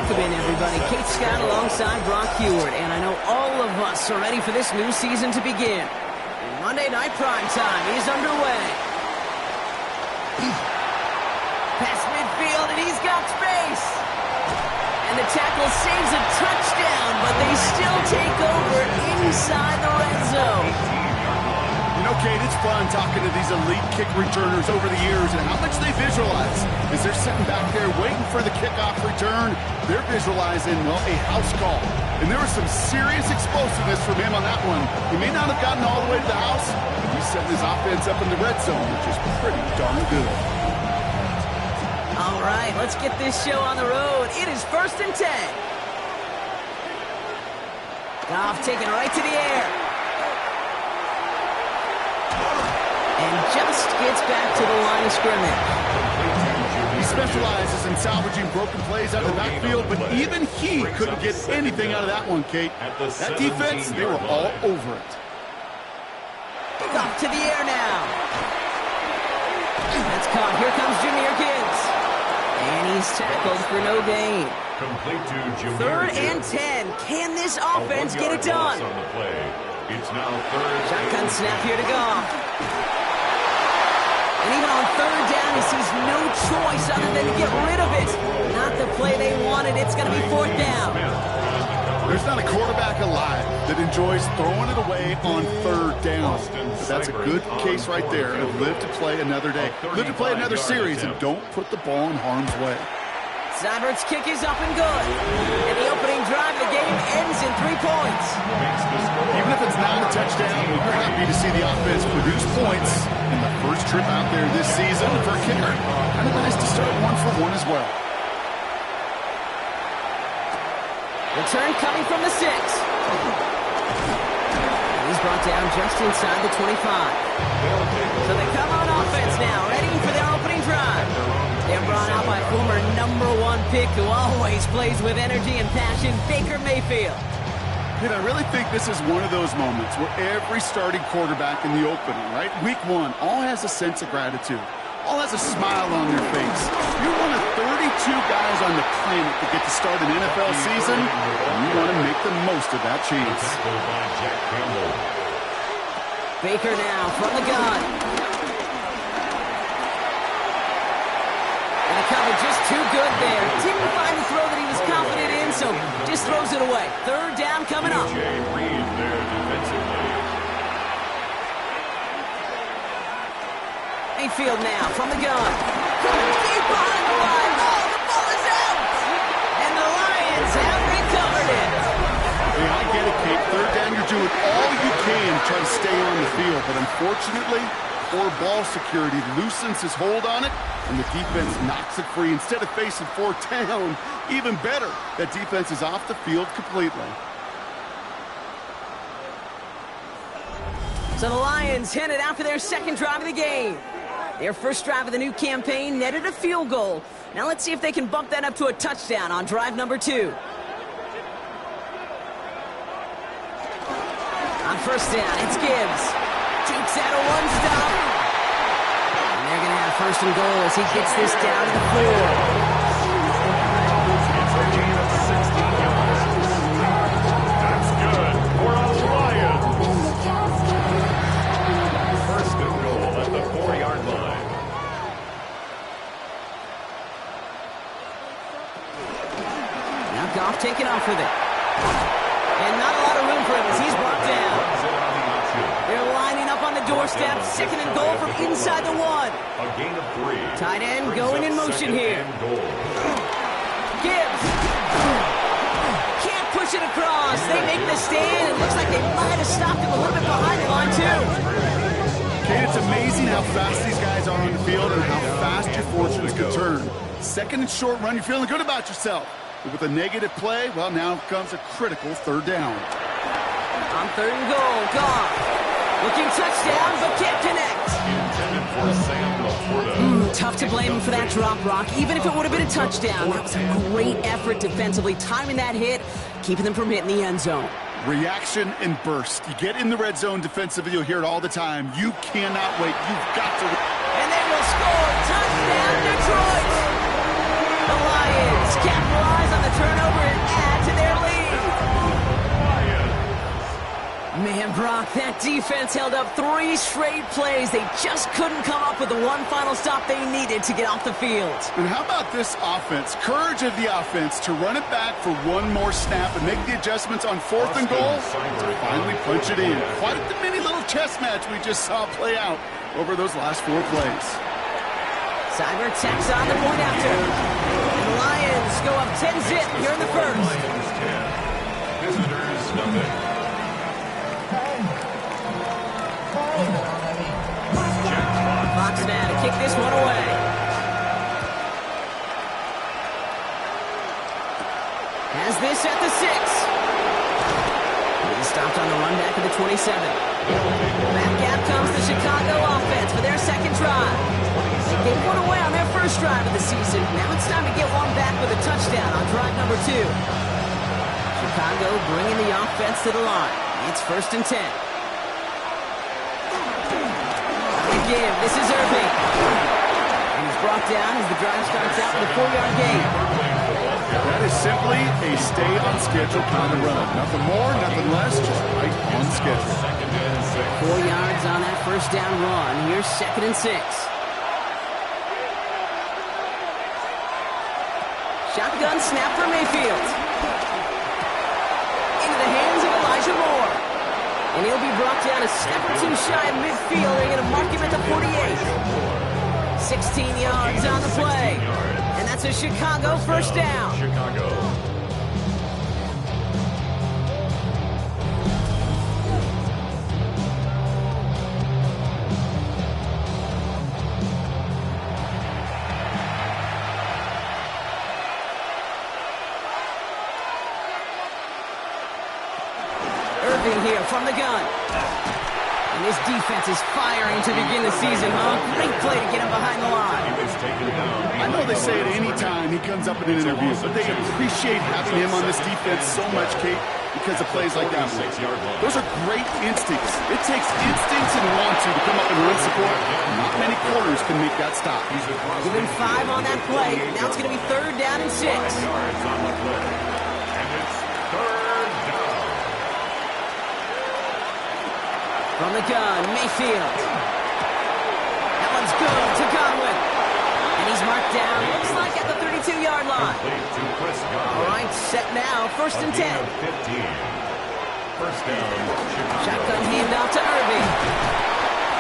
Welcome in, everybody. Kate Scott alongside Brock Heward, and I know all of us are ready for this new season to begin. Monday Night Prime Time is underway. Past midfield, and he's got space. And the tackle saves a touchdown, but they still take over inside the red zone. You know, Kate, it's fun talking to these elite kick returners over the years and how much they visualize. As they're sitting back there waiting for the kickoff return, they're visualizing, well, a house call. And there was some serious explosiveness from him on that one. He may not have gotten all the way to the house, but he's setting his offense up in the red zone, which is pretty darn good. All right, let's get this show on the road. It is 1st and 10. Goff taking right to the air. And just gets back to the line of scrimmage. He specializes in salvaging broken plays out of the backfield, but even he couldn't get anything out of that one, Kate. That defense, they were all over it. Goff to the air now. That's caught. Here comes Jahmyr Gibbs. And he's tackled for no gain. Complete to Jahmyr 3rd and Gibbs. 10. Can this offense get it done? On the play. It's now 3rd. Shotgun snap here to Goff. And even on 3rd down, he sees no choice other than to get rid of it. Not the play they wanted. It's going to be 4th down. There's not a quarterback alive that enjoys throwing it away on 3rd down. But that's a good case right there of live to play another day. Live to play another series and don't put the ball in harm's way. Seibert's kick is up and good. And the opening drive of the game ends in 3 points. Even if it's not a touchdown, we're happy to see the offense produce points in the first trip out there this season for a kicker. Kind of nice to start 1 for 1 as well. Return coming from the 6. He's brought down just inside the 25. So they come on offense now, ready for their opening drive. They're brought out by former #1 pick who always plays with energy and passion, Baker Mayfield. And I really think this is one of those moments where every starting quarterback in the opening, right, week 1, all has a sense of gratitude. All has a smile on their face. You're one of 32 guys on the planet that get to start an NFL season, and you want to make the most of that chance. Baker now from the gun. And the cover just too good there. Didn't find the throw that he was confident in, so just throws it away. 3rd down coming up. Mayfield now from the gun. Deep behind the line. Oh, the ball is out. And the Lions have recovered it. Hey, I get it, Kate. 3rd down, you're doing all you can to try to stay on the field. But unfortunately, poor ball security loosens his hold on it, and the defense knocks it free. Instead of facing 4th down, even better, that defense is off the field completely. So the Lions headed out for their 2nd drive of the game. Their first drive of the new campaign netted a field goal. Now let's see if they can bump that up to a touchdown on drive number 2. On 1st down, it's Gibbs. Takes out a 1-stop. And they're going to have 1st and goal as he gets this down to the 4. It's a gain of 16 yards. That's good for a Lions. 1st and goal at the 4-yard line. Now Goff taking off with it. And not a lot of room for him as he's brought down. They're lining up on the doorstep. 2nd and goal from inside the 1. A gain of 3. Tight end going in motion here. Gibbs. Can't push it across. They make the stand. It looks like they might have stopped him a little bit behind the line, too. Kate, it's amazing how fast these guys are on the field and how fast your fortunes can turn. 2nd and short run, you're feeling good about yourself. But with a negative play, well, now comes a critical 3rd down. On 3rd and goal, Goff. Looking touchdown, but can't connect. Intended for Sam Laporta. Tough to blame him for that drop, Brock. Even if it would have been a touchdown, that was a great effort defensively, timing that hit, keeping them from hitting the end zone. Reaction and burst. You get in the red zone defensively, you'll hear it all the time. You cannot wait. You've got to. And they will score. Touchdown, Detroit. The Lions capitalize on the turnover and add to their lead. Man, Brock, that defense held up 3 straight plays. They just couldn't come up with the one final stop they needed to get off the field. And how about this offense? Courage of the offense to run it back for one more snap and make the adjustments on 4th and goal to finally punch it in. Quite the mini little chess match we just saw play out over those last 4 plays. Cyber tacks on the point after. And the Lions go up 10-zip here in the first. Lions 10, visitors nothing. Fox now to kick this one away. Has this at the 6. He's stopped on the run back of the 27. Back out comes the Chicago offense for their second drive. They gave one away on their first drive of the season. Now it's time to get one back with a touchdown on drive number 2. Chicago bringing the offense to the line. It's 1st and 10. Again, this is Irving. And he's brought down as the drive starts out with a 4-yard gain. That is simply a stay-on-schedule kind of run. Nothing more, nothing less, just right on schedule. 4 yards on that first down run. Here's 2nd and 6. Shotgun snap for Mayfield. Into the hands of Elijah Moore. And he'll be brought down a step or 2 shy of midfield. They're going to mark him at the 48. 16 yards on the play. And that's a Chicago first down. Chicago. Here from the gun. And this defense is firing to begin the season, huh? Great play to get him behind the line. I know they say it any time he comes up in an interview, but they appreciate having him on this defense so much, Kate, because of plays like that. Those are great instincts. It takes instincts and want to come up and run support. Not many corners can make that stop. Give him 5 on that play. Now it's going to be 3rd down and 6. From the gun, Mayfield. That one's good to Godwin. And he's marked down, looks like at the 32-yard line. All right, set now, 1st and 10. First down, Shotgun handoff to Irving.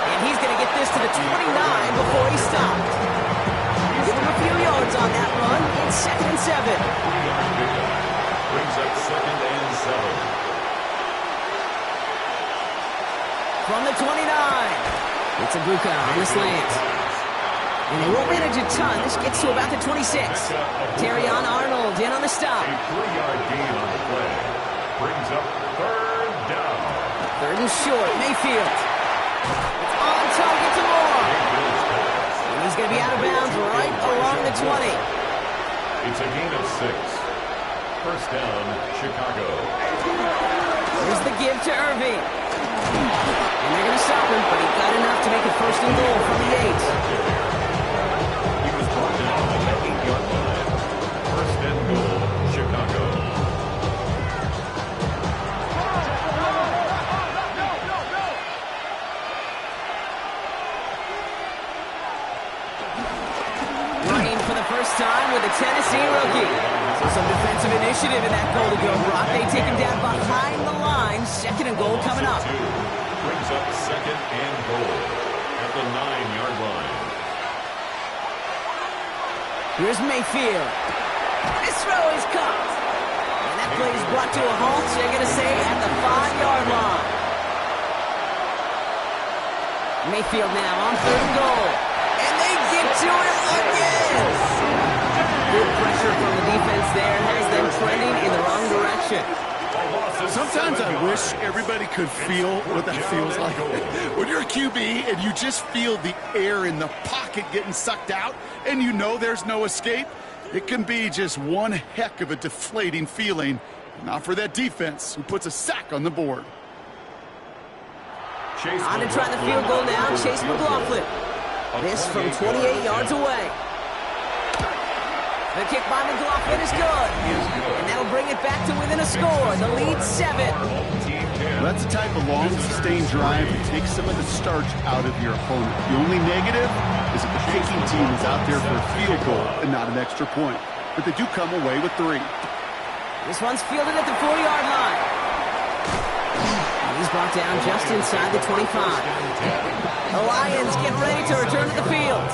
And he's going to get this to the 29 before he stopped. Give him a few yards on that run. It's 2nd and 7. Brings up 2nd and 7. From the 29. It's Ibuka on the slant. And they won't manage a ton. This gets to about the 26. Terrion Arnold in on the stop. A 3-yard gain on the play. Brings up 3rd down. 3rd and short. Mayfield. It's on target to Moore. And he's going to be out of bounds right along the 20. It's a gain of 6. First down, Chicago. Here's the give to Irving. And they're going to stop him, but he got enough to make it 1st and goal from the 8. He was brought down at the 8-yard line. 1st and goal, Chicago. Running for the first time with a Tennessee rookie. So some defensive initiative in that goal to go. Brock, they take him down behind the line. 2nd and goal coming up. Brings up 2nd and goal at the 9-yard line. Here's Mayfield. This throw is caught. And that play is brought to a halt, so they're going to say at the 5-yard line. Mayfield now on 3rd and goal. And they get to it again. Good pressure from the defense there has them trending in the wrong direction. Sometimes I wish everybody could feel what that feels like. When you're a QB and you just feel the air in the pocket getting sucked out and you know there's no escape, it can be just one heck of a deflating feeling. Not for that defense who puts a sack on the board. On to try the field goal now, Chase McLaughlin. This from 28 yards away. The kick by McLaughlin is good. And that'll bring it back to within a score. The lead 7. Well, that's the type of long, sustained drive that takes some of the starch out of your opponent. The only negative is that the kicking team is out there for a field goal and not an extra point. But they do come away with 3. This one's fielded at the 4-yard line. He's brought down just inside the 25. The Lions get ready to return to the field.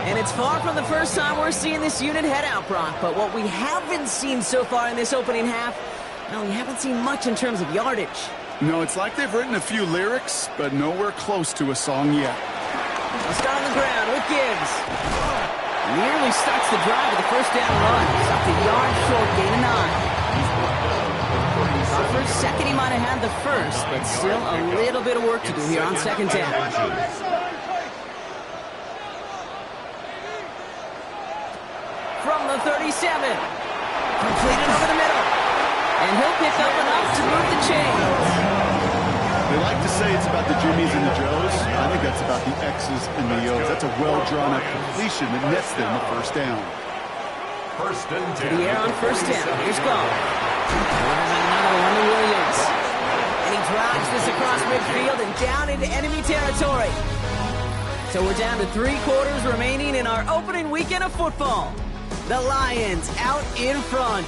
And it's far from the first time we're seeing this unit head out, Brock. But what we haven't seen so far in this opening half, well, we haven't seen much in terms of yardage. No, it's like they've written a few lyrics, but nowhere close to a song yet. They'll start on the ground with Gibbs. Nearly starts the drive with the first down run. Stopped a yard short, gain of 9. For a second, he might have had the first, but still a little bit of work to do here on second down. From the 37. Completed over the middle. And he'll pick up enough to move the chains. They like to say it's about the Jimmies and the Joes. I think that's about the X's and the O's. That's a well-drawn-up completion that nets them a first down. First and 10. To the air on first down. Here's Goff. Another one to Williams. And he drives this across midfield and down into enemy territory. So we're down to 3 quarters remaining in our opening weekend of football. The Lions out in front.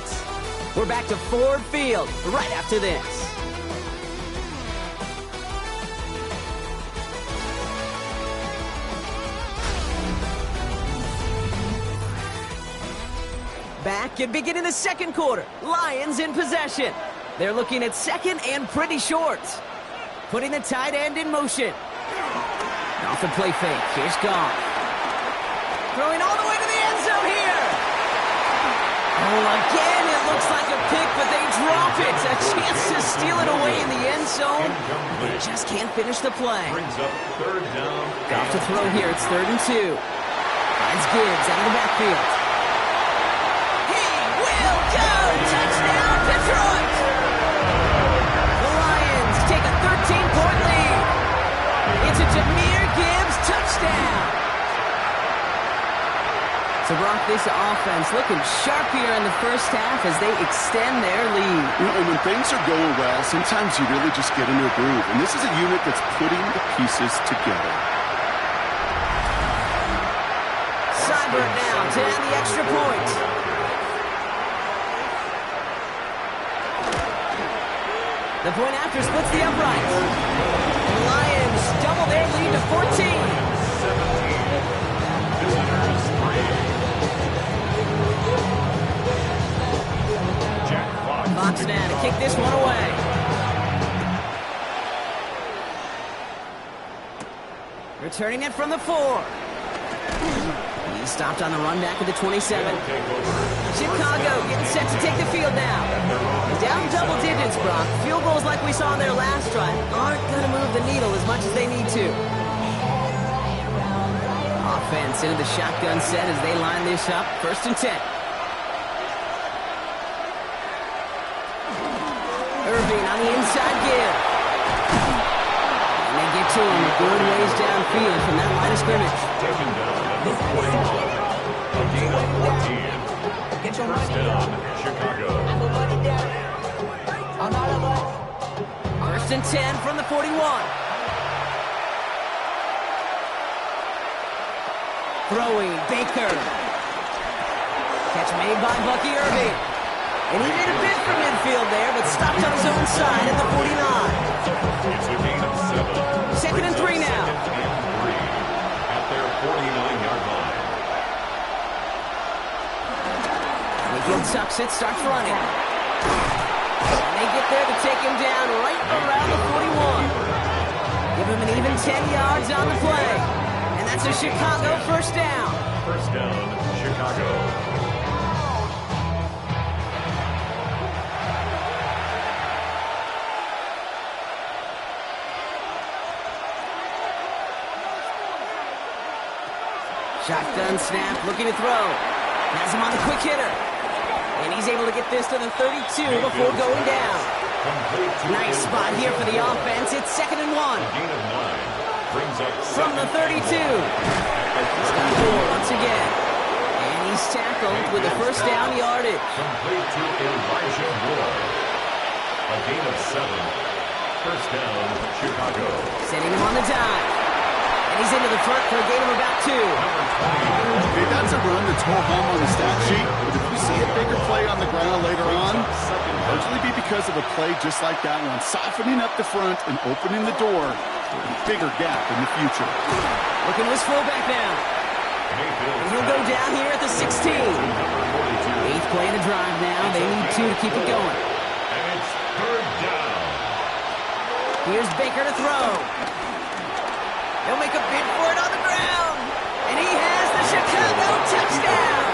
We're back to Ford Field right after this. Back and beginning the second quarter. Lions in possession. They're looking at second and pretty short. Putting the tight end in motion. Off the play fake. Here's Goff. Throwing all the way to the end zone here. Oh, again, it looks like a pick, but they drop it. A chance to steal it away in the end zone. They just can't finish the play. Brings up third down. Goff to throw here. It's 3rd and 2. Finds Gibbs out of the backfield. Touchdown, Detroit! The Lions take a 13-point lead. It's a Jahmyr Gibbs touchdown. So, Brock, this offense looking sharp here in the first half as they extend their lead. And when things are going well, sometimes you really just get into a groove. And this is a unit that's putting the pieces together. Seibert now to add the extra point. The point after splits the upright. The Lions double their lead to 14. 17. Visitors 3. Jack Fox. Fox now to kick this one away. Returning it from the 4. He stopped on the run back at the 27. Chicago getting set to take the field now. Down double digits, Brock. Field goals like we saw on their last drive aren't going to move the needle as much as they need to. Offense into the shotgun set as they line this up. 1st and 10. Irving on the inside give. And they get to him a good ways downfield from that line of scrimmage. Taken down at the 41. A gain of 14. First down, Chicago. 1st and 10 from the 41. Throwing, Baker. Catch made by Bucky Irving. And he made a bid for midfield there, but stopped on his own side at the 49. It's a gain of 7. 2nd and 3 now. At their 49-yard line. Mayfield sucks it, starts running. And they get there to take him down right around the 41. Give him an even 10 yards on the play. And that's a Chicago first down. First down, Chicago. Shotgun snap, looking to throw. Has him on the quick hitter. And he's able to get this to the 32 before going down. Nice spot here for the offense. It's 2nd and 1. Gain of 9. Brings up From the 32. He's got 4 once again. And he he's tackled with a first down yardage. Complete to Elijah Moore. A gain of 7. First down, Chicago. Sending him on the dive. And he's into the front for a gain of about 2. Okay, that's a run that's ho hum on the stat sheet, but if you see a bigger play on the ground later on, it'll largely be because of a play just like that one, softening up the front and opening the door for a bigger gap in the future. Looking at his fullback now. And he'll go down here at the 16. 8th play in the drive now. They need 2 to keep it going. And it's third down. Here's Baker to throw. He'll make a bid for it on the ground. And he has the Chicago touchdown.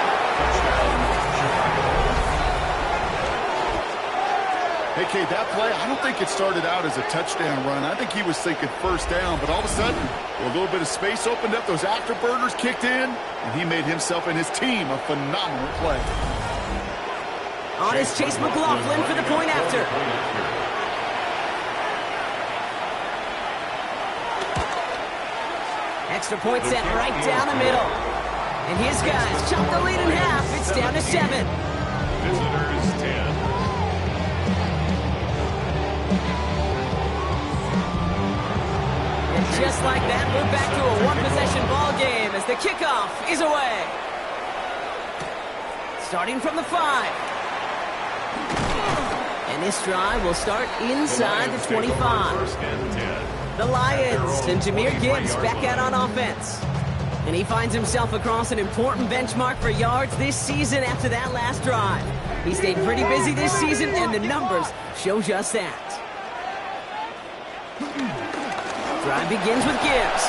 Hey, Kate, that play, I don't think it started out as a touchdown run. I think he was thinking first down, but all of a sudden, a little bit of space opened up, those afterburners kicked in, and he made himself and his team a phenomenal play. On is Chase McLaughlin for the point after. Extra point set right down the middle. And his guys chop the lead in half. It's down to 7. Visitors 10. And just like that, we're back to a one-possession ball game as the kickoff is away. Starting from the 5. And this drive will start inside the 25. First and 10. The Lions and Jahmyr Gibbs back out on offense. And he finds himself across an important benchmark for yards this season after that last drive. He stayed pretty busy this season, and the numbers show just that. Drive begins with Gibbs.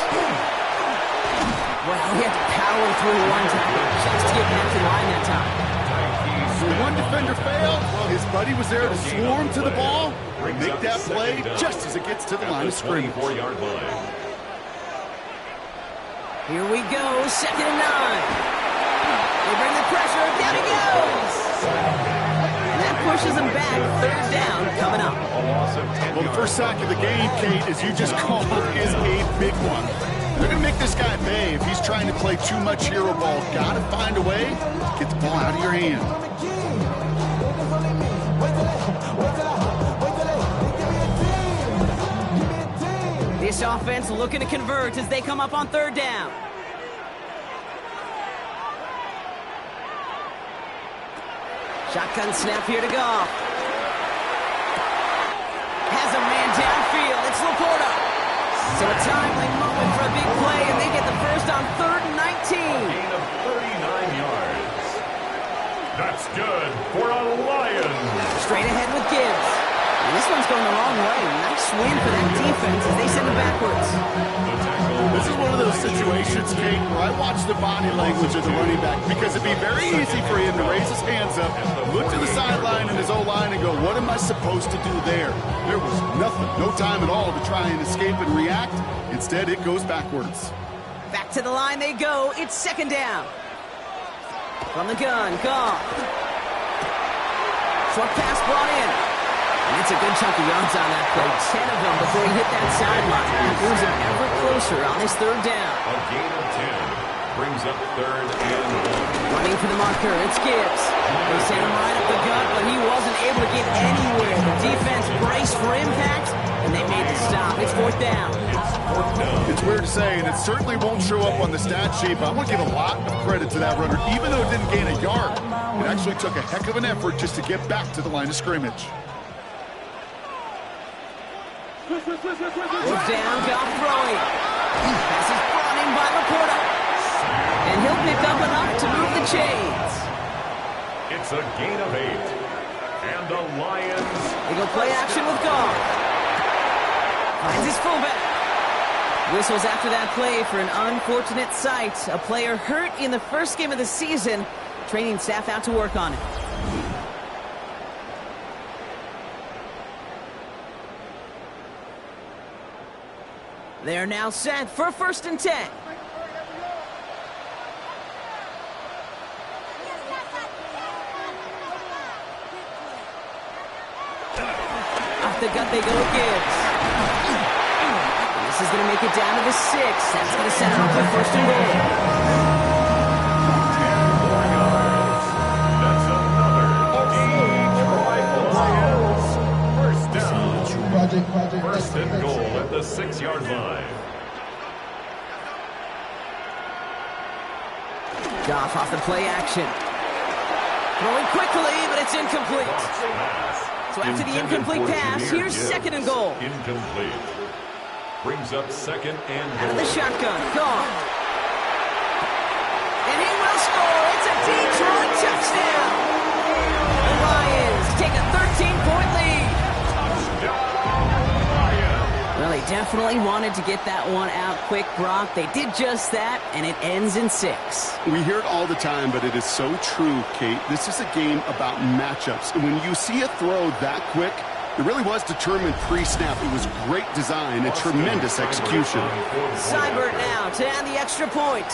Well, he had to power through one time just to get back to the line that time. So one defender failed. Well, his buddy was there to swarm to the ball and make that play just as it gets to the line of scrimmage. 24-yard line. Here we go, 2nd and 9. They bring the pressure, down he goes. And that pushes him back, 3rd down coming up. A loss of 10 Well, the first sack of the game, Kate, as you just called, is a big one. They're going to make this guy pay if he's trying to play too much hero ball. Got to find a way to get the ball out of your hand. This offense looking to convert as they come up on 3rd down. Shotgun snap here to Goff. Has a man downfield. It's Laporta. So a timely moment for a big play, and they get the first on 3rd and 19. Gain of 39 yards. That's good for a Lions. Straight ahead with Gibbs. And this one's going the wrong way. Nice win for that defense as they send it backwards. This is one of those situations, Kate, where I watch the body language of the running back because it'd be very easy for him to raise his hands up, look to the sideline and his O-line and go, what am I supposed to do there? There was nothing, no time at all to try and escape and react. Instead, it goes backwards. Back to the line they go. It's 2nd down. From the gun, Goff. Short pass brought in. And it's a good chunk of yards on that play. 10 of them before he hit that sideline. Moves him ever closer on his 3rd down. A gain of 10 brings up 3rd and 1. Running for the marker, it's Gibbs. They sent him right up the gut, but he wasn't able to get anywhere. The defense braced for impact, and they made the stop. It's 4th down. It's weird to say, and it certainly won't show up on the stat sheet, but I want to give a lot of credit to that runner. Even though it didn't gain a yard, it actually took a heck of an effort just to get back to the line of scrimmage. Goes down, Goff throwing. Pass is brought in by Laporta. And he'll pick up enough to move the chains. It's a gain of 8. And the Lions. They go play action with Goff. Finds his fullback. Whistles after that play for an unfortunate sight. A player hurt in the first game of the season. Training staff out to work on it. They're now set for 1st and 10. Off the gut they go with Gibbs. And this is going to make it down to the 6. That's going to set up for 1st and goal. First and goal at the 6-yard line. Goff off the play action. Throwing quickly, but it's incomplete. So after the incomplete pass, here's second and goal. Incomplete. Brings up second and goal. Out of the shotgun. Goff. And he will score. It's a Detroit touchdown. The Lions take a 13-point lead. Well, they definitely wanted to get that one out quick, Brock. They did just that, and it ends in 6. We hear it all the time, but it is so true, Kate. This is a game about matchups. And when you see a throw that quick, it really was determined pre-snap. It was great design and tremendous execution. Seibert now to add the extra point.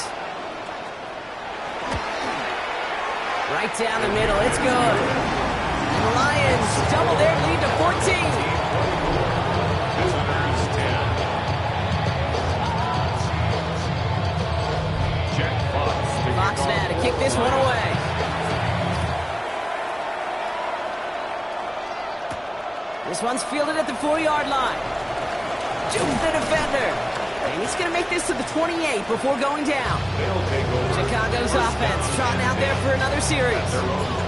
Right down the middle. It's good. And the Lions double their lead to 14. Fox now to kick this one away. This one's fielded at the 4-yard line. Jukes the defender. And he's going to make this to the 28 before going down. Chicago's offense trotting out there for another series.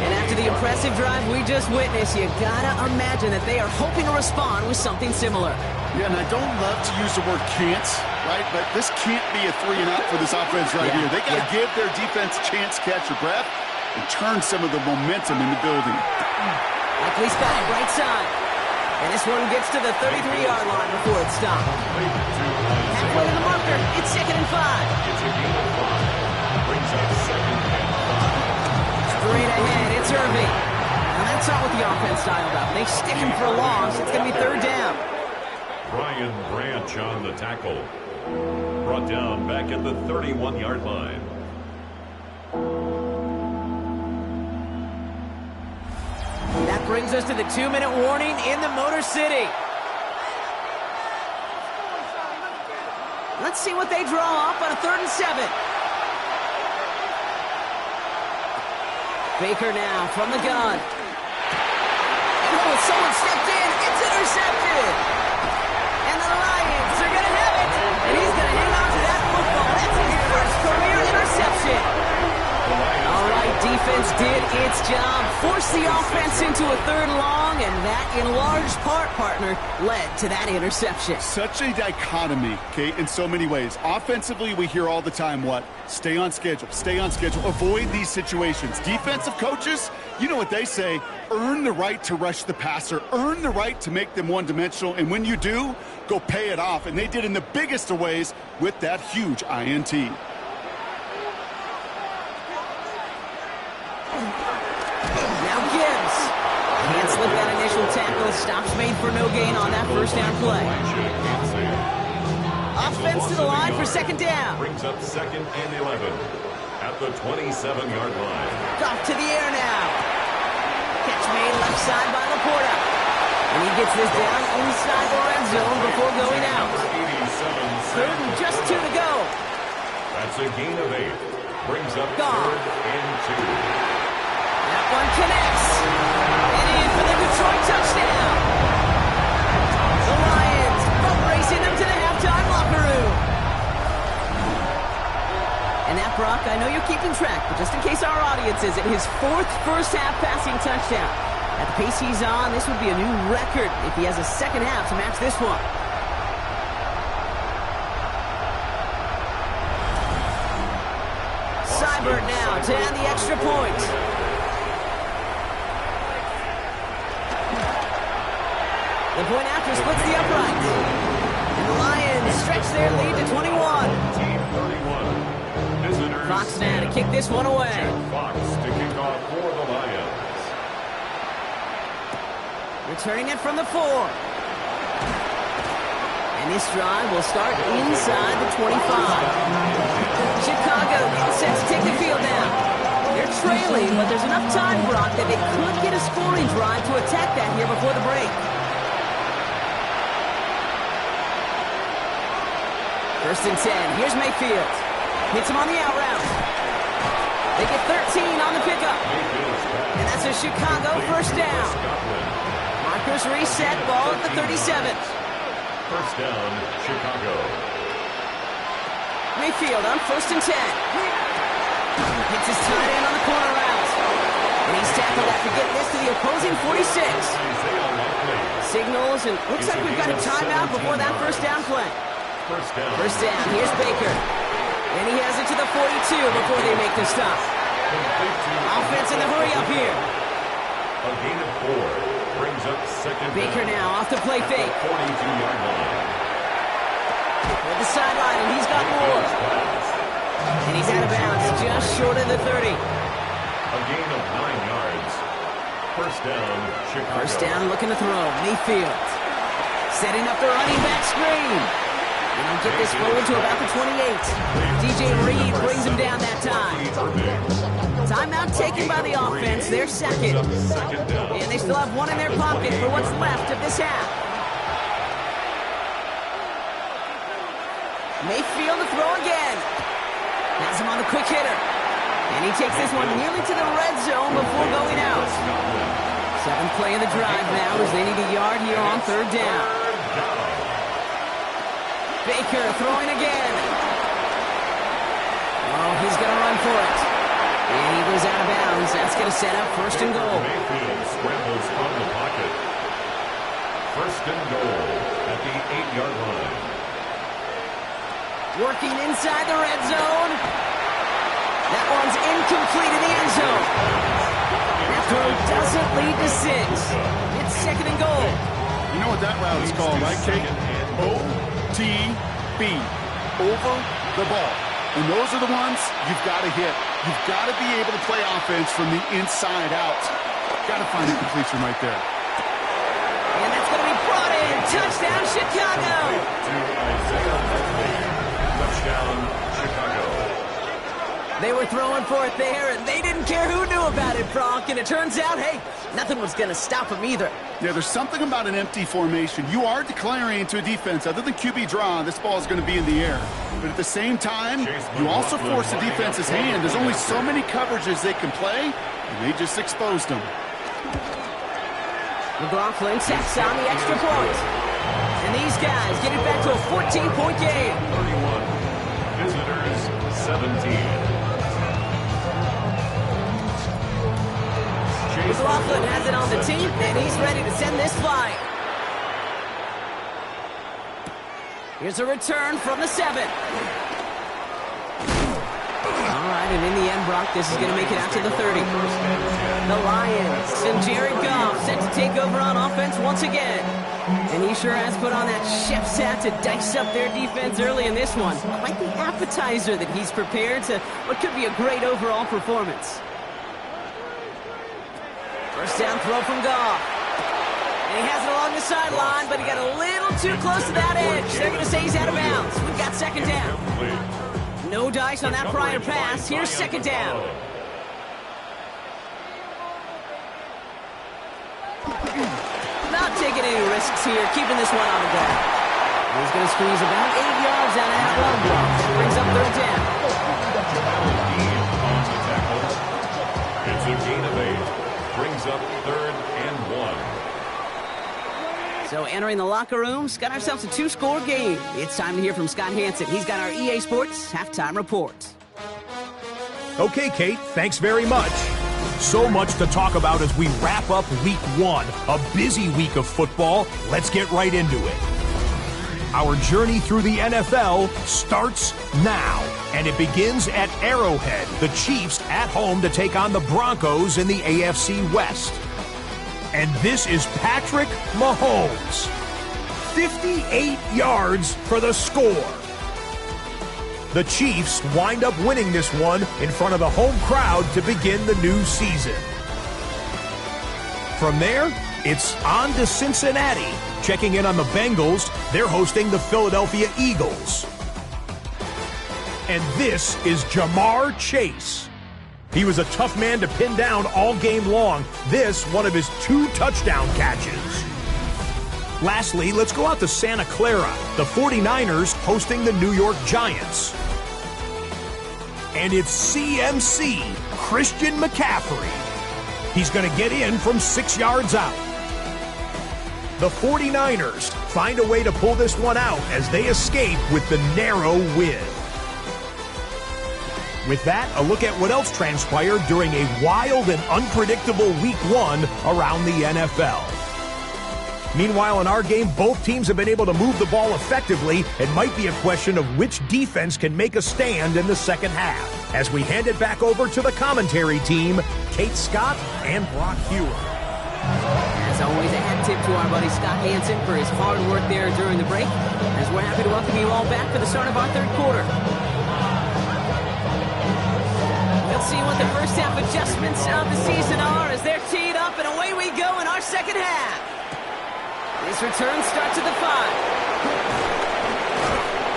And after the impressive drive we just witnessed, you got to imagine that they are hoping to respond with something similar. Yeah, and I don't love to use the word can't, right? But this can't be a 3-and-out for this offense right here. They got to give their defense a chance to catch their breath and turn some of the momentum in the building. Likely spot right side. And this one gets to the 33-yard line before it's stopped. Halfway to the marker. It's second and 5. It's a gain of 5. Brings up second and 5. Straight ahead. It's Irving. And that's not what the offense styled up. They stick him for a loss. It's going to be third down. Brian Branch on the tackle. Brought down back at the 31-yard line. That brings us to the 2-minute warning in the Motor City. Let's see what they draw up on a 3rd and 7. Baker now from the gun. Oh, someone stepped in. It's intercepted. And the Lions are going to have it. And he's going to hang on to that football. That's his first career interception. All right, defense did its job. Forced the offense into a 3rd and long, and that, in large part, partner, led to that interception. Such a dichotomy, Kate, in so many ways. Offensively, we hear all the time what? Stay on schedule, avoid these situations. Defensive coaches, you know what they say, earn the right to rush the passer, earn the right to make them one-dimensional, and when you do, go pay it off. And they did in the biggest of ways with that huge INT. Now Gibbs. Can't slip that initial tackle. Stops made for no gain on that first down play. Offense to the line for second down. Brings up second and 11 at the 27-yard line. Off to the air now. Catch made left side by Laporta. And he gets this down inside the red zone before going out. 3rd and just 2 to go. That's a gain of 8. Brings up Gone. 3rd and 2. That one connects. And in for the Detroit touchdown. The Lions boat racing them to the halftime locker room. And that, Brock, I know you're keeping track, but just in case our audience isn't, his 4th first-half passing touchdown. At the pace he's on, this would be a new record if he has a second half to match this one. Seibert now to add the extra point. The point after splits the upright. And the Lions stretch their lead to 21. Team 31. Visitors. Fox now to kick this one away. Jeff Fox to kick off for the Lions. Returning it from the 4. And this drive will start inside the 25. Chicago getting set to take the field now. They're trailing, but there's enough time, Brock, that they could get a scoring drive to attack that here before the break. 1st and 10. Here's Mayfield. Hits him on the out route. They get 13 on the pickup. And that's a Chicago first down. Markers reset, ball at the 37. First down, Chicago. Mayfield on 1st and 10. Hits his tight end on the corner route. And he's tackled after getting this to the opposing 46. Signals, and looks like we've got a timeout before that first down play. First down, here's Baker. And he has it to the 42 before they make the stop. Offense in the hurry up here. A gain of 4 brings up second Baker down. now off the play fake. 42-yard line. At the sideline, and he's got more. And he's out of bounds, just short of the 30. A gain of 9 yards. First down, Chicago. First down, looking to throw. Mayfield setting up the running back screen. And he'll get this forward to about the 28. DJ Reed brings him down that time. Timeout taken by the offense. They're second. And they still have one in their pocket for what's left of this half. Mayfield to throw again. Has him on the quick hitter. And he takes this one nearly to the red zone before going out. 7th play of the drive now as they need a yard here on 3rd down. Baker throwing again. Oh, he's going to run for it. And he goes out of bounds. That's going to set up 1st and goal. Mayfield scrambles from the pocket. 1st and goal at the 8-yard line. Working inside the red zone. That one's incomplete in the end zone. That throw doesn't lead to 6. It's 2nd and goal. You know what that route is called, right, Kate? OTB. Over the ball. And those are the ones you've got to hit. You've got to be able to play offense from the inside out. Got to find a completion right there. And that's going to be brought in. Touchdown, Chicago. Touchdown, Chicago. They were throwing for it there, and they didn't care who knew about it, Brock. And it turns out, hey, nothing was going to stop them either. Yeah, there's something about an empty formation. You are declaring to a defense, other than QB draw, this ball is going to be in the air. But at the same time, you also force the defense's hand. There's only so many coverages they can play, and they just exposed them. McLaughlin sets on the extra point. And these guys get it back to a 14-point game. 31. Visitors, 17. McLaughlin has it on the team, and he's ready to send this flying. Here's a return from the 7. All right, and in the end, Brock, this is going to make it out to the 30. The Lions and Jared Goff set to take over on offense once again. And he sure has put on that chef's hat to dice up their defense early in this one. Quite the appetizer that he's prepared to what could be a great overall performance. First down throw from Goff. And he has it along the sideline, but he got a little too close to that edge. They're going to say he's out of bounds. We've got 2nd down. No dice on that prior pass. Here's 2nd down. Not taking any risks here, keeping this one on the ground. He's going to squeeze about 8 yards out of that run block. Brings up 3rd down. It's a gain of 8. Brings up 3rd and 1. So entering the locker rooms, got ourselves a 2-score game. It's time to hear from Scott Hansen. He's got our EA Sports halftime report. Okay, Kate, thanks very much. So much to talk about as we wrap up week 1, a busy week of football. Let's get right into it. Our journey through the NFL starts now, and it begins at Arrowhead. The Chiefs at home to take on the Broncos in the AFC West. And this is Patrick Mahomes. 58 yards for the score. The Chiefs wind up winning this one in front of the home crowd to begin the new season. From there, it's on to Cincinnati. Checking in on the Bengals, they're hosting the Philadelphia Eagles. And this is Jamar Chase. He was a tough man to pin down all game long. This, one of his 2 touchdown catches. Lastly, let's go out to Santa Clara. The 49ers hosting the New York Giants. And it's CMC, Christian McCaffrey. He's going to get in from 6 yards out. The 49ers find a way to pull this one out as they escape with the narrow win. With that, a look at what else transpired during a wild and unpredictable Week 1 around the NFL. Meanwhile, in our game, both teams have been able to move the ball effectively. It might be a question of which defense can make a stand in the second half. As we hand it back over to the commentary team, Kate Scott and Brock Hewer. As always, a hat tip to our buddy Scott Hansen for his hard work there during the break, as we're happy to welcome you all back for the start of our third quarter. Let's see what the first half adjustments of the season are as they're teed up, and away we go in our second half. This return starts at the 5.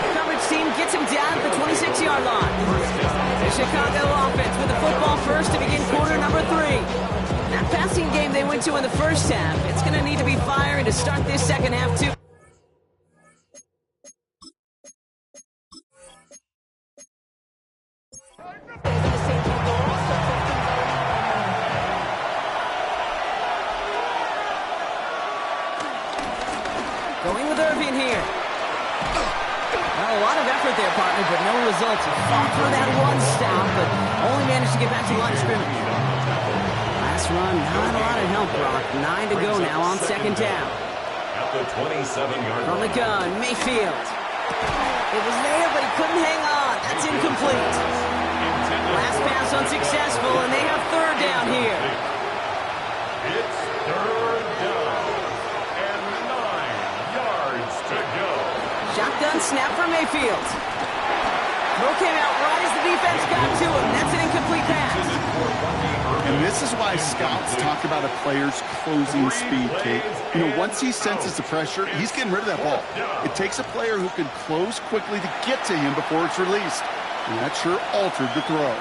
The coverage team gets him down at the 26-yard line. The Chicago offense with the football first to begin quarter number 3. That passing game they went to in the first half, it's going to need to be firing to start this second half too. Going with Irving here. Well, a lot of effort there, partner, but no results. He fought through that one stop, but only managed to get back to the line of scrimmage. Last run, not a lot of help, Brock. 9 to go now on second down. At the 27-yard line. From the gun, Mayfield. It was there, but he couldn't hang on. That's incomplete. Last pass unsuccessful, and they have third down here. It's third down and 9 yards to go. Shotgun snap for Mayfield. Throw came out right as the defense got to him. That's an incomplete pass. And this is why scouts talk about a player's closing speed, Kate. You know, once he senses the pressure, he's getting rid of that ball. It takes a player who can close quickly to get to him before it's released. And that sure altered the throw.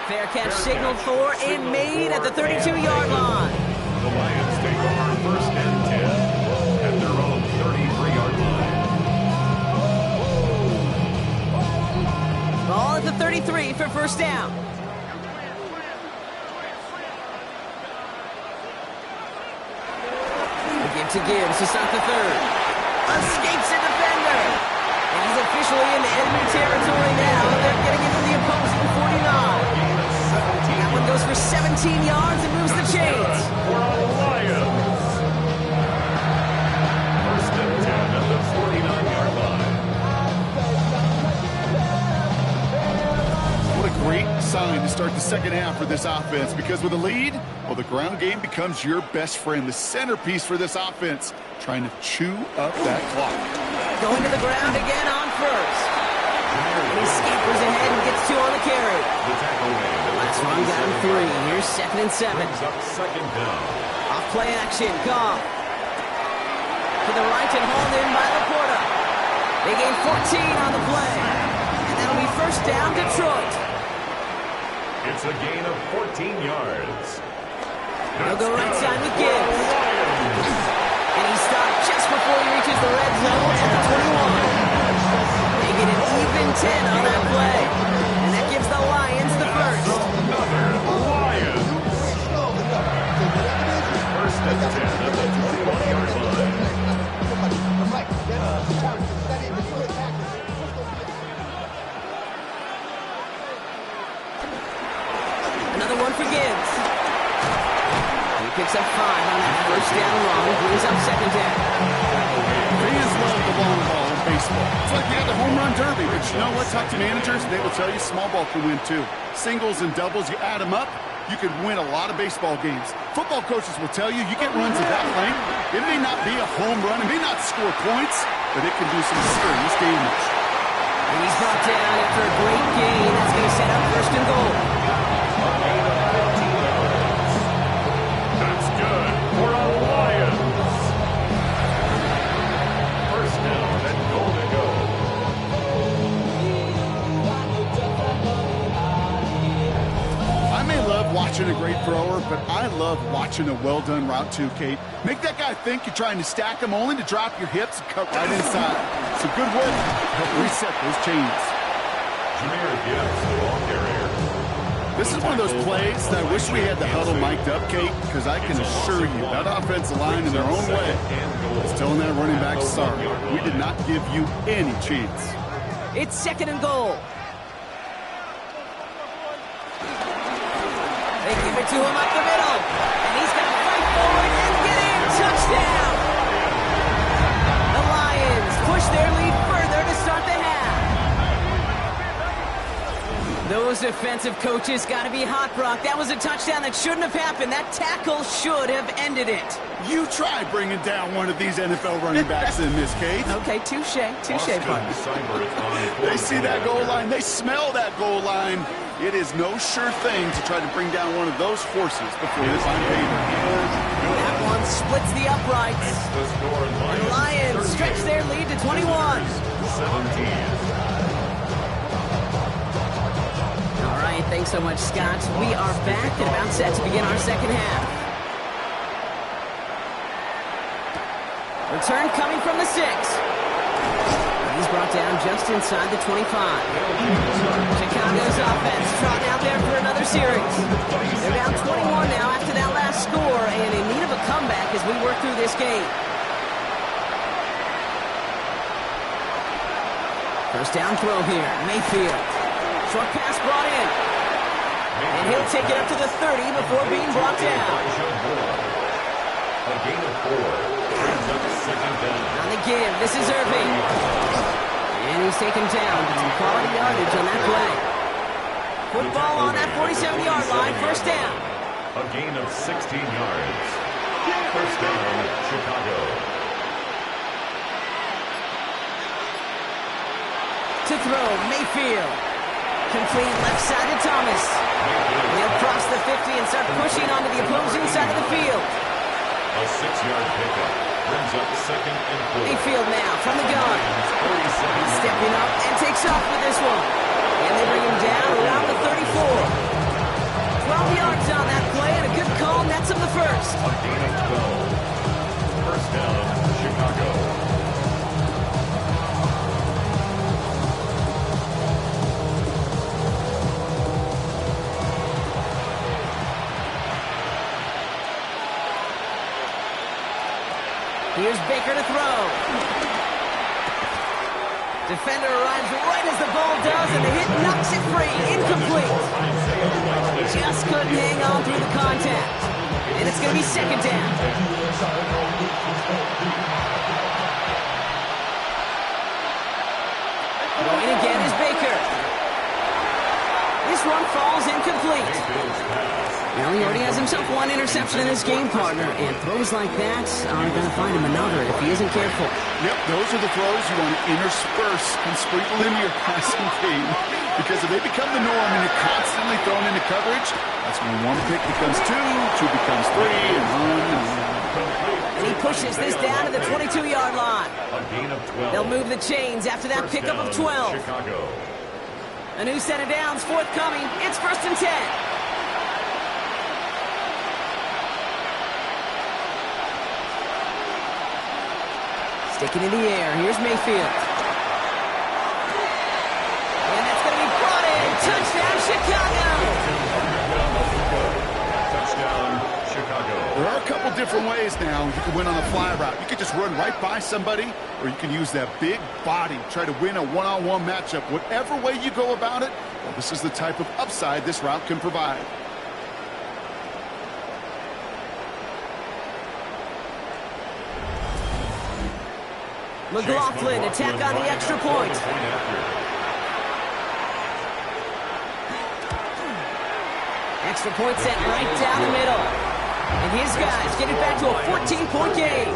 Fair catch signaled for and made at the 32-yard line. The Lions take over first and 10 at their own 33-yard line. Ball at the 33 for first down. Give to Gibbs to start the third. Escapes a defender. And he's officially into enemy territory now. They're getting into the opposing 49. That one goes for 17 yards and moves the chains. For the Lions. First and 10 at the 49-yard line. What a great sign to start the second half for this offense, because with a lead, well, the ground game becomes your best friend, the centerpiece for this offense, trying to chew up that clock. Going to the ground again on first. And he scampers ahead and gets 2 on the carry. The tackle made. Last run got him 3. Here's second and 7. Brings up second down. Off play action, Goff. To the right and hauled in by Laporta. They gain 14 on the play. And that'll be first down, Detroit. It's a gain of 14 yards. They'll go right side with Gibbs. And he stopped just before he reaches the red zone at the 21. They get an even 10 on that play. And that gives the Lions the first. Another Lions. First and 10 at the 21-yard line. Another one for Gibbs. He picks up 5 on that first down run. Brings up second down. Fans love the long ball in baseball. It's like you got the home run derby, but you know what? Talk to managers, they will tell you small ball can win too. Singles and doubles, you add them up, you can win a lot of baseball games. Football coaches will tell you, you get runs of that length, it may not be a home run, it may not score points, but it can do some serious damage. And he's brought down after a great gain. That's going to set up first and goal. That's good for a Lions. First down and goal to go. I may love watching a great thrower, but I love watching a well-done route too, Kate. Make that guy think you're trying to stack him only to drop your hips and cut right inside. So good work. Help reset those chains. Jahmyr Gibbs, the ball carrier. This is one of those plays that I wish we had the huddle mic'd up, Kate, because I can assure you that offensive line in their own way is telling that running back, sorry, we did not give you any chance. It's 2nd and goal. They give it to him up the middle, and he's going to fight forward and get in. Touchdown! The Lions push their lead further to start the half. Those defensive coaches got to be hot, Brock. That was a touchdown that shouldn't have happened. That tackle should have ended it. You try bringing down one of these NFL running backs in this, Kate. Okay, touche, partner. They see that goal line. They smell that goal line. It is no sure thing to try to bring down one of those horses before they find payment. That one splits the uprights. And the Lions stretch their lead to 21. 17. All right, thanks so much, Scott. We are back and about set to begin our second half. Return coming from the 6. He's brought down just inside the 25. Chicago's offense trotting out there for another series. They're down 21 now after that last score and in need of a comeback as we work through this game. First down throw here, Mayfield. Short pass brought in. And he'll take it up to the 30 before being brought down. A gain of 4. Brings up 2nd down. On the give, this is Irving. And he's taken down. Some quality yardage on that play. Football on that 47-yard line, first down. A gain of 16 yards. First down, Chicago. To throw, Mayfield. Complete left side to Thomas. He'll cross the 50 and start pushing onto the opposing side of the field. A 6-yard pickup. Brings up 2nd and 4. Mayfield now from the gun. He's stepping up and takes off with this one. And they bring him down around the 34. 12 yards on that play and a good call nets him the first. A gain of 12. First down, Chicago. Here's Baker to throw. Defender arrives right as the ball does, and the hit knocks it free. Incomplete. Just couldn't hang on through the contact. And it's going to be 2nd down. Going again is Baker. This one falls incomplete. Well, he already has himself one interception in his game, partner, and throws like that are going to find him another if he isn't careful. Yep, those are the throws you want to intersperse and sprinkle into your passing game, because if they become the norm and you're constantly thrown into coverage, that's when one pick becomes 2, 2 becomes 3, and on and on. And he pushes this down to the 22-yard line. A gain of 12. They'll move the chains after that pickup of 12. Chicago. A new set of downs forthcoming. It's 1st and 10. Sticking in the air. Here's Mayfield. And that's going to be brought in. Touchdown, Chicago. Touchdown, Chicago. There are a couple different ways now you can win on a fly route. You can just run right by somebody, or you can use that big body, try to win a one-on-one matchup. Whatever way you go about it, well, this is the type of upside this route can provide. McLaughlin attack on the extra point. Extra point set right down the middle. And his guys get it back to a 14-point game.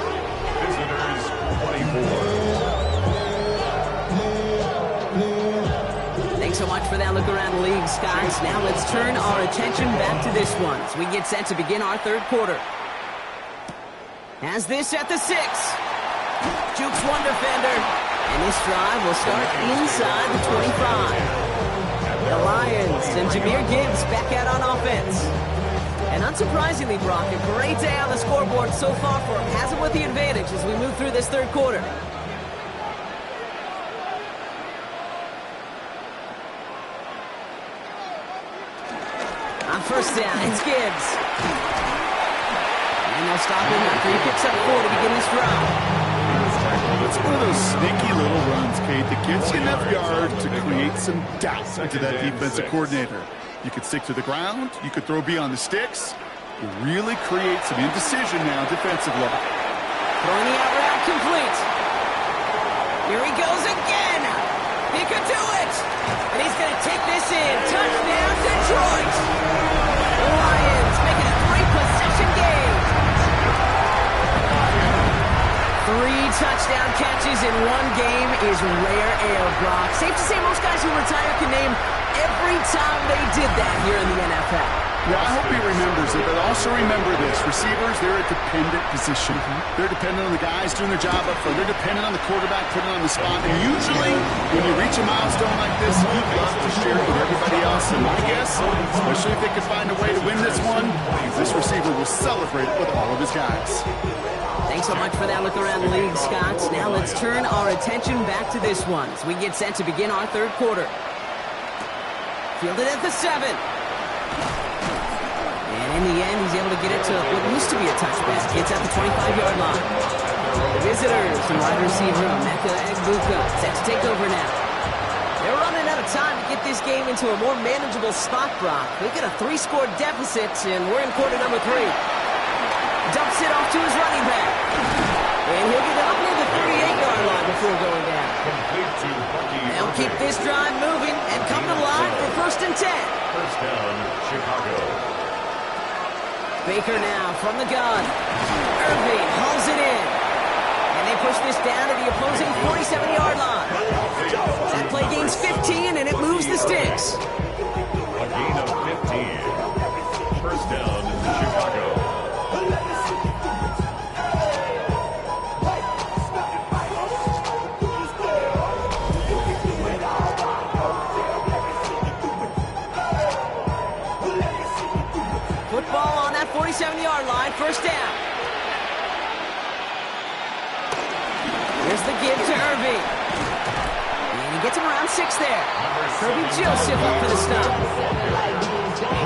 Visitors 24. Thanks so much for that look around the league, Scott. Now let's turn our attention back to this one as we get set to begin our third quarter. Has this at the 6. Jukes one defender. And this drive will start inside the 25. The Lions and Jahmyr Gibbs back out on offense. And unsurprisingly, Brock, a great day on the scoreboard so far for him. Has it with the advantage as we move through this third quarter. first down. It's Gibbs. And they'll stop him after he picks up 4 to begin this drive. It's one of those sneaky little runs, Kate, that gets you enough yards to create some doubt into that defensive coordinator. You could stick to the ground. You could throw beyond the sticks. You really create some indecision now defensively. Throwing the out route complete. Here he goes again. He could do it. And he's going to take this in. Touchdown, Detroit. The Lions making a 3-possession game. 3 touchdown catches in one game is rare air, Brock. Safe to say most guys who retire can name every time they did that here in the NFL. Yeah, I hope he remembers it, but also remember this. Receivers, they're a dependent position. They're dependent on the guys doing their job up front. They're dependent on the quarterback putting on the spot. And usually, when you reach a milestone like this, you'd love to share it with everybody else. And my guess, especially if they could find a way to win this one, this receiver will celebrate it with all of his guys. Thanks so much for that look around the league, Scott. Now let's turn our attention back to this one as we get set to begin our third quarter. Fielded at the 7. And in the end, he's able to get it to what used to be a touchback. It's at the 25-yard line. The visitors and wide receiver Emeka Egbuka set to take over now. They're running out of time to get this game into a more manageable spot, Brock. They've got a 3-score deficit, and we're in quarter number 3. Dumps it off to his running back. And he'll get it up near the 38-yard line before going down. They'll keep this drive moving and come to the line for 1st and 10. First down, Chicago. Baker now from the gun. Irving hauls it in. And they push this down to the opposing 47-yard line. That play gains 15, and it moves the sticks. A gain of 15. First down, Chicago. Football on that 47-yard line, first down. Here's the give to Irving. And he gets him around 6 there. Kirby Joseph up for the stop.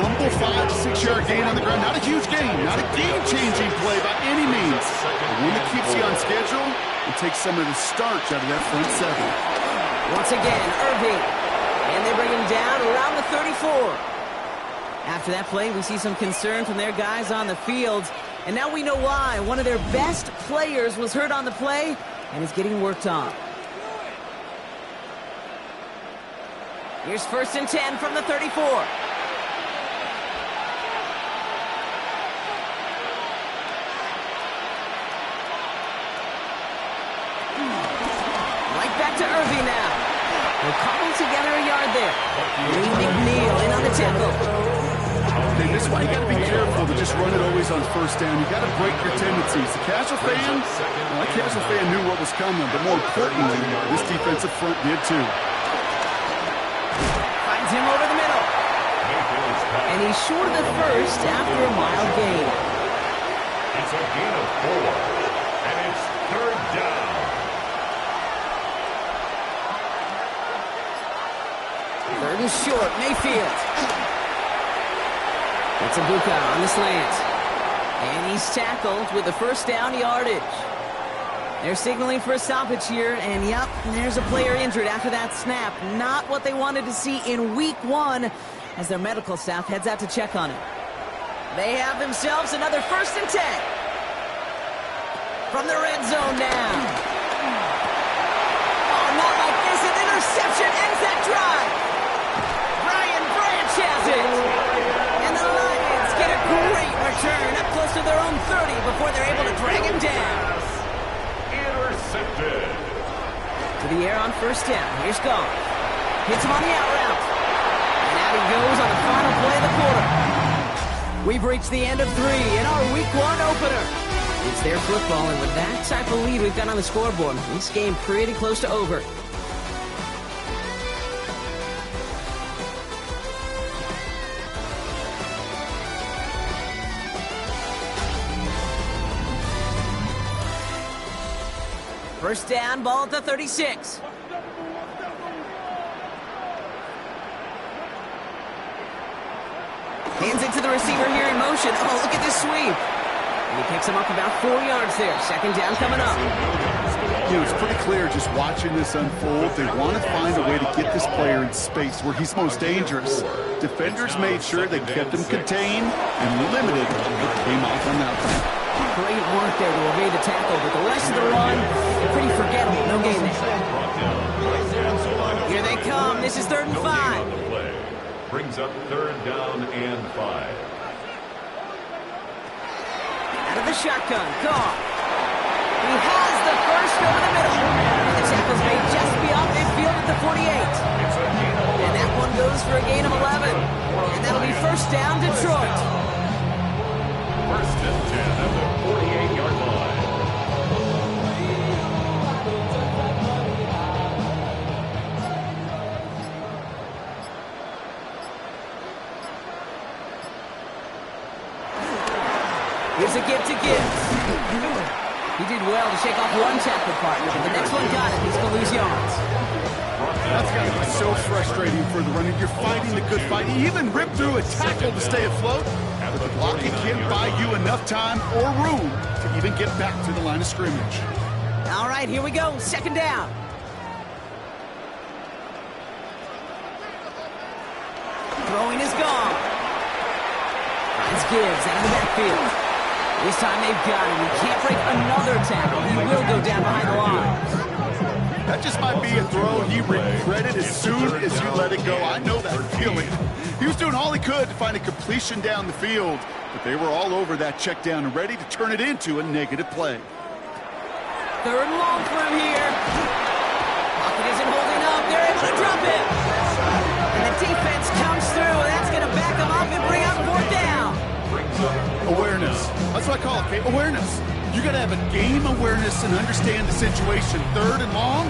Humble 5 to 6 yard gain on the ground. Not a huge gain. Not a game-changing play by any means. But one that keeps you on schedule and takes some of the starch out of that front 7. Once again, Irving. And they bring him down around the 34. After that play, we see some concern from their guys on the field. And now we know why. One of their best players was hurt on the play and is getting worked on. Here's 1st and 10 from the 34. Right back to Irving now. They'll cobble together a yard there. Lee McNeil in on the tackle. Okay, this is why you got to be careful to just run it always on 1st down. You got to break your tendencies. The casual fan, well, that casual fan knew what was coming, but more importantly, this defensive front did too. Finds him over the middle. And he's short of the first after a mild gain. It's a gain of 4. And it's 3rd down. Third and short, Mayfield. It's Egbuka on the slant. And he's tackled with the first down yardage. They're signaling for a stoppage here, and yep, there's a player injured after that snap. Not what they wanted to see in week 1 as their medical staff heads out to check on him. They have themselves another 1st and 10. From the red zone now. Oh, not like this. An interception ends that drive. Brian Branch has it. And the Lions get a great return up close to their own 30 before they're able to drag him down. Intercepted. To the air on 1st down. Here's Goff. Hits him on the out route. And out he goes on the final play of the quarter. We've reached the end of 3 in our week 1 opener. It's their football, and with that type of lead we've got on the scoreboard, this game pretty close to over. First down, ball at the 36. Hands it to the receiver here in motion. Oh, look at this sweep. And he picks him up about 4 yards there. Second down coming up. You know, it's pretty clear just watching this unfold. They want to find a way to get this player in space where he's most dangerous. Defenders made sure they kept him contained and limited what came off on that one. Great work there to evade the tackle, but the rest of the run, pretty forgettable. No gain there. Here they come. This is 3rd and 5. Brings up 3rd down and 5. Out of the shotgun. Goff. He has the first over the middle. And the tackle's made just beyond midfield at the 48. And that one goes for a gain of 11. And that'll be 1st down, Detroit. 1st and 10 at the 48-yard line. Here's a give to Gibbs. He did well to shake off one tackle partner, but the next one got it. He's going to lose yards. That's got to be so frustrating for the running. You're fighting the good fight. You even rip through a tackle to stay afloat, but the blocking can't buy you enough time or room to even get back to the line of scrimmage. All right, here we go. 2nd down. Throwing is gone. Finds Gibbs out of the backfield. This time they've got him. He can't break another tackle. He will go down behind the line. That just might be a throw he regretted as soon as you let it go. I know that feeling. He was doing all he could to find a completion down the field, but they were all over that check down and ready to turn it into a negative play. 3rd and long for him here. Pocket isn't holding up. They're able to drop it. And the defense comes through, and that's going to back him up and bring up 4th down. Awareness. That's what I call it, okay? Awareness. You got to have a game awareness and understand the situation. 3rd and long,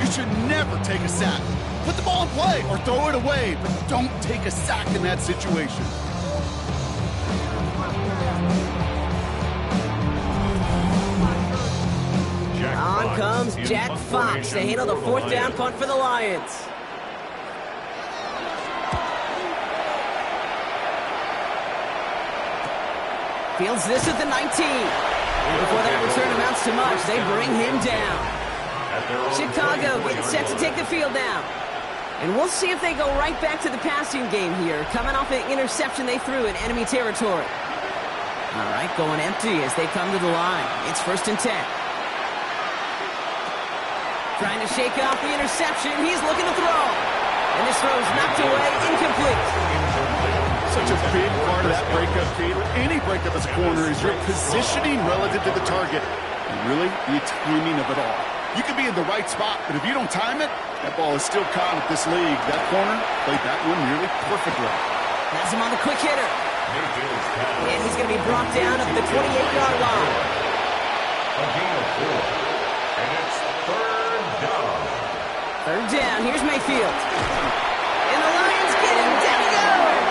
you should never take a sack. Put the ball in play or throw it away, but don't take a sack in that situation. On comes Jack Fox to handle the 4th down punt for the Lions. Fields this at the 19. And before that return amounts to much, they bring him down. Chicago getting set to take the field now. And we'll see if they go right back to the passing game here, coming off an interception they threw in enemy territory. All right, going empty as they come to the line. It's 1st and 10. Trying to shake off the interception. He's looking to throw. And this throw's knocked away, incomplete. Such a big part of that breakup, Kate. Any breakup as a corner is your positioning relative to the target. And really, the timing of it all. You can be in the right spot, but if you don't time it, that ball is still caught at this league. That corner played that one nearly perfectly. Has him on the quick hitter. And he's going to be brought down at the 28-yard line. A gain of 4. And it's 3rd down. 3rd down. Here's Mayfield. And the Lions get him. Down he goes.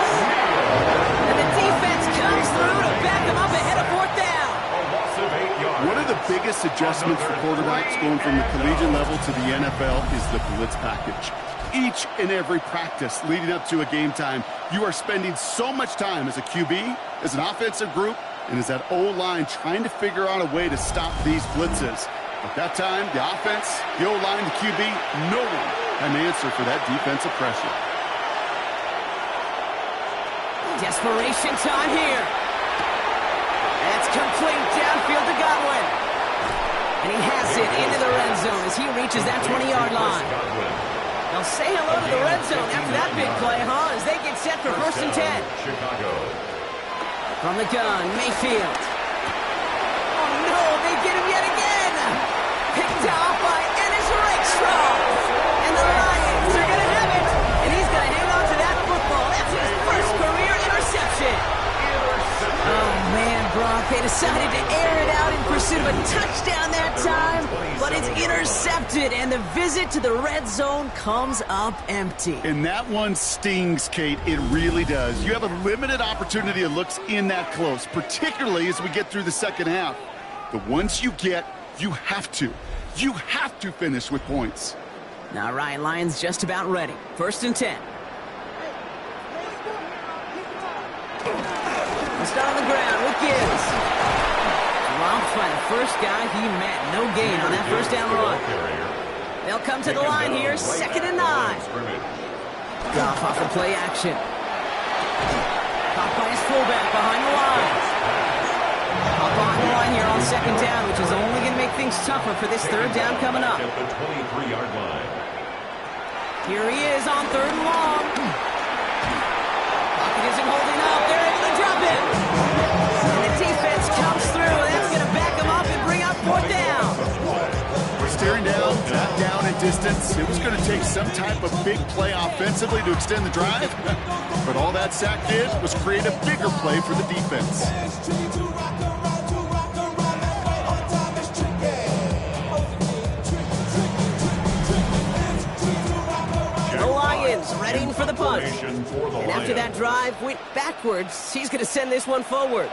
And the defense comes through to back him up ahead of 4th down. A loss of 8 yards. One of the biggest adjustments for quarterbacks going from the collegiate level to the NFL is the blitz package. Each and every practice leading up to a game time, you are spending so much time as a QB, as an offensive group, and as that O-line trying to figure out a way to stop these blitzes. At that time, the offense, the O-line, the QB, no one had an answer for that defensive pressure. Desperation time here. That's complete downfield to Godwin. And he has it into the red zone as he reaches that 20-yard line. They'll say hello to the red zone after that big play, huh? As they get set for 1st and 10. Chicago. From the gun, Mayfield. Oh no, they get him yet again. Picked off by Ennis Rakestraw. And the Lions are going to have it. And he's going to hang on to that football. That's his first career interception. Oh man, Brock, they decided to air it out in pursuit of a touchdown that time, but it's intercepted, and the visit to the red zone comes up empty. And that one stings, Kate. It really does. You have a limited opportunity that looks in that close, particularly as we get through the second half. The ones you get, you have to finish with points. All right, Lions just about ready. 1st and 10. They start on the ground with Gibbs. Dropped by the first guy he met. No gain on that first down run. They'll come to the line here, 2nd and 9. Goff off of play action. Caught by his fullback behind the line. Up on the line here on 2nd down, which is only going to make things tougher for this 3rd down coming up. At the 23-yard line. Here he is on 3rd and long. Pocket isn't holding up. They're able to drop him. And the defense comes through. That's going to back him up and bring up 4th down. Staring down, that down in distance. It was going to take some type of big play offensively to extend the drive. But all that sack did was create a bigger play for the defense. The Lions ready for the punch. And after that drive went backwards, he's going to send this one forward.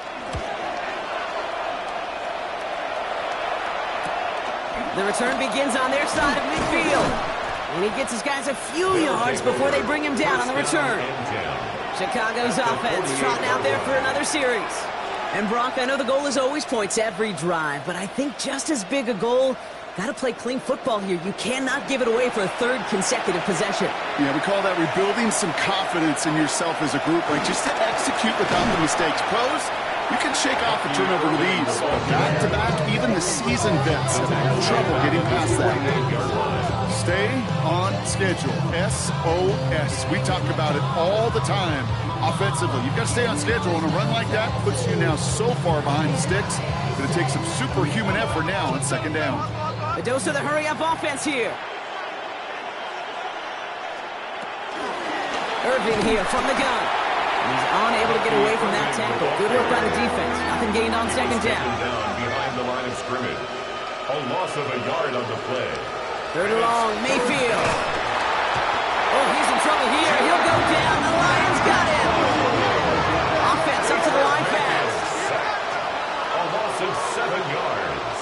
The return begins on their side of midfield. And he gets his guys a few yards before they bring him down on the return. Chicago's offense trotting out there for another series. And Brock, I know the goal is always points every drive, but I think just as big a goal, got to play clean football here. You cannot give it away for a 3rd consecutive possession. Yeah, we call that rebuilding some confidence in yourself as a group. Like, just to execute without the mistakes. Pros, you can shake off a turnover with ease. Back-to-back, even the seasoned vets have had trouble getting past that. Stay on schedule. SOS. We talk about it all the time. Offensively, you've got to stay on schedule, and a run like that puts you now so far behind the sticks that it takes some superhuman effort now on 2nd down. A dose of the hurry-up offense here. Irving here from the gun. He's unable to get away from that tackle. Good work by the defense. Nothing gained on 2nd down. Behind the line of scrimmage. A loss of a yard on the play. 3rd and long, Mayfield. Oh, he's in trouble here. He'll go down. The Lions got him. Offense up to the line fast. A loss of 7 yards.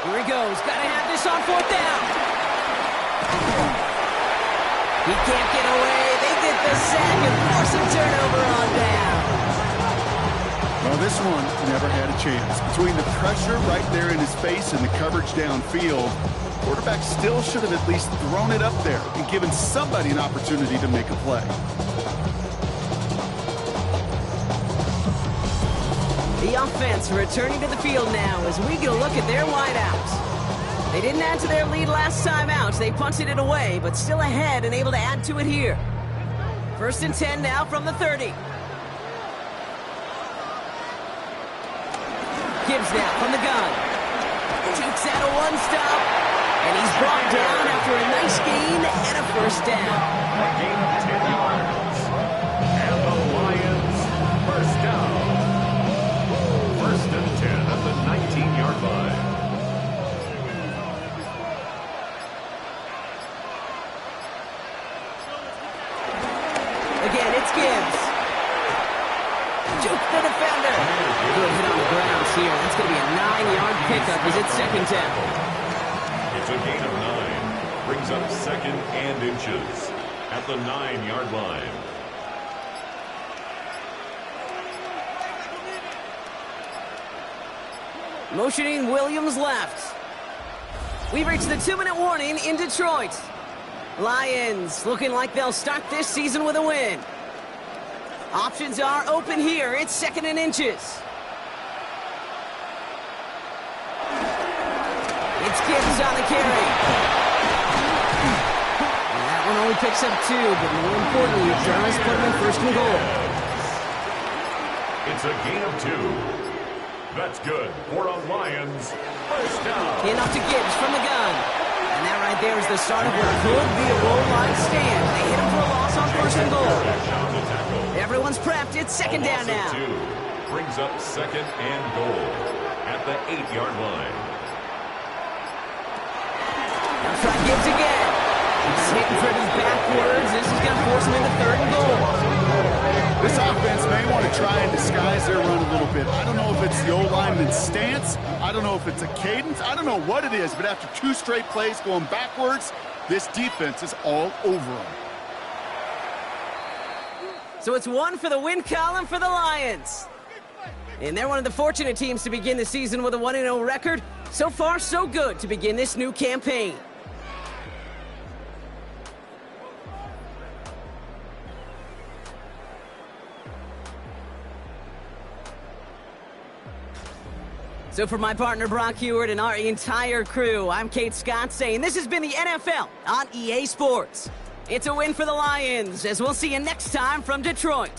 Here he goes. Got to have this on 4th down. He can't get away. They get the sack and force a turnover on down. Well, this one never had a chance. Between the pressure right there in his face and the coverage downfield, quarterback still should have at least thrown it up there and given somebody an opportunity to make a play. The offense returning to the field now as we get a look at their wideouts. They didn't add to their lead last time out. They punted it away, but still ahead and able to add to it here. 1st and 10 now from the 30. Gibbs now from the gun. Takes out a one-stop. And he's brought down after a nice gain and a 1st down. A gain of 10 yards. And the Lions 1st down. 1st and 10 at the 19-yard line. Again, it's Gibbs. Juke the defender. Good hit on the ground here. That's going to be a 9-yard pickup as it's 2nd down. It's a gain of 9. Brings up 2nd and inches at the 9-yard line. Motioning Williams left. We've reached the 2-minute warning in Detroit. Lions looking like they'll start this season with a win. Options are open here. It's 2nd and inches. It's Gibbs on the carry. And that one only picks up 2, but more importantly, it does put him in 1st and goal. It's a gain of 2. That's good for a Lions 1st down. In off to Gibbs from the gun. And that right there is the start of what could be a goal line stand. They hit him for a loss on 1st and goal. Everyone's prepped. It's 2nd down now. 2 brings up 2nd and goal at the 8-yard line. Now try Gibbs again. He's hitting for these backwards. This is going to force him into 3rd and goal. This offense may want to try and disguise their run a little bit. I don't know if it's the old lineman's stance. I don't know if it's a cadence. I don't know what it is, but after 2 straight plays going backwards, this defense is all over them. So it's 1 for the win column for the Lions. And they're one of the fortunate teams to begin the season with a 1-0 record. So far, so good to begin this new campaign. So for my partner Brock Heward and our entire crew, I'm Kate Scott saying this has been the NFL on EA Sports. It's a win for the Lions, as we'll see you next time from Detroit.